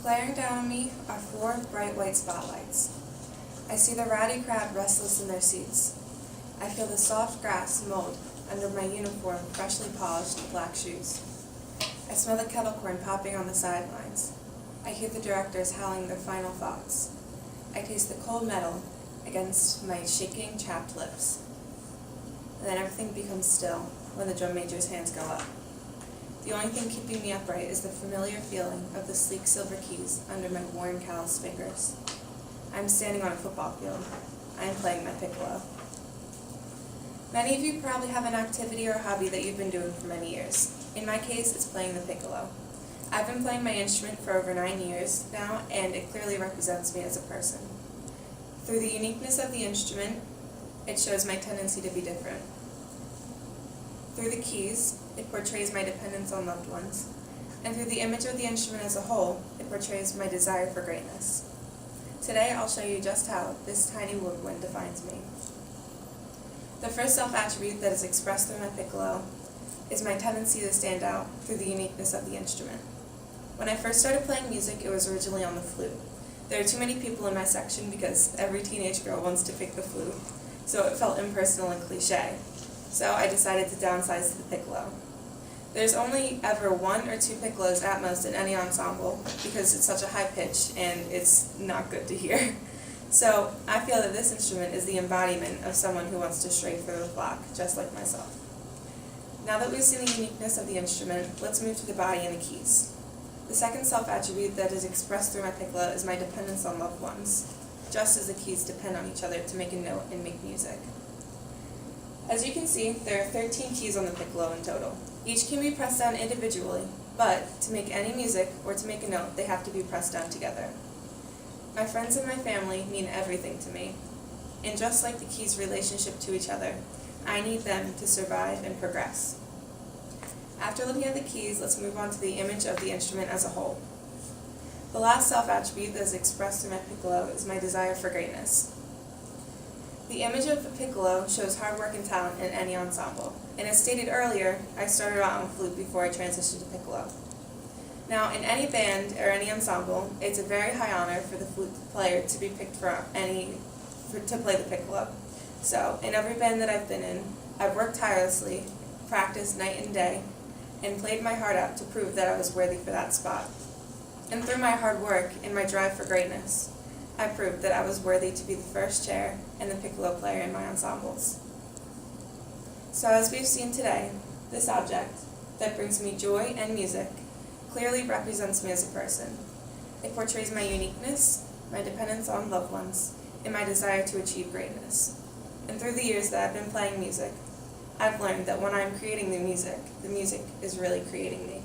Glaring down on me are 4 bright white spotlights. I see the rowdy crowd restless in their seats. I feel the soft grass mold under my uniform, freshly polished black shoes. I smell the kettle corn popping on the sidelines. I hear the directors howling their final thoughts. I taste the cold metal against my shaking, chapped lips. And then everything becomes still when the drum major's hands go up. The only thing keeping me upright is the familiar feeling of the sleek silver keys under my worn, calloused fingers. I'm standing on a football field. I am playing my piccolo. Many of you probably have an activity or hobby that you've been doing for many years. In my case, it's playing the piccolo. I've been playing my instrument for over 9 years now, and it clearly represents me as a person. Through the uniqueness of the instrument, it shows my tendency to be different. Through the keys, it portrays my dependence on loved ones. And through the image of the instrument as a whole, it portrays my desire for greatness. Today, I'll show you just how this tiny woodwind defines me. The first self-attribute that is expressed through my piccolo is my tendency to stand out through the uniqueness of the instrument. When I first started playing music, it was originally on the flute. There are too many people in my section because every teenage girl wants to pick the flute, so it felt impersonal and cliche. So I decided to downsize to the piccolo. There's only ever 1 or 2 piccolos at most in any ensemble because it's such a high pitch and it's not good to hear. So I feel that this instrument is the embodiment of someone who wants to stray through the flock, just like myself. Now that we've seen the uniqueness of the instrument, let's move to the body and the keys. The second self-attribute that is expressed through my piccolo is my dependence on loved ones, just as the keys depend on each other to make a note and make music. As you can see, there are 13 keys on the piccolo in total. Each can be pressed down individually, but to make any music or to make a note, they have to be pressed down together. My friends and my family mean everything to me, and just like the keys' relationship to each other, I need them to survive and progress. After looking at the keys, let's move on to the image of the instrument as a whole. The last self-attribute that is expressed through my piccolo is my desire for greatness. The image of the piccolo shows hard work and talent in any ensemble, and as stated earlier, I started out on flute before I transitioned to piccolo. Now, in any band or any ensemble, it's a very high honor for the flute player to be picked to play the piccolo. So, in every band that I've been in, I've worked tirelessly, practiced night and day, and played my heart out to prove that I was worthy for that spot. And through my hard work and my drive for greatness, I proved that I was worthy to be the first chair and the piccolo player in my ensembles. So as we've seen today, this object that brings me joy and music clearly represents me as a person. It portrays my uniqueness, my dependence on loved ones, and my desire to achieve greatness. And through the years that I've been playing music, I've learned that when I'm creating the music is really creating me.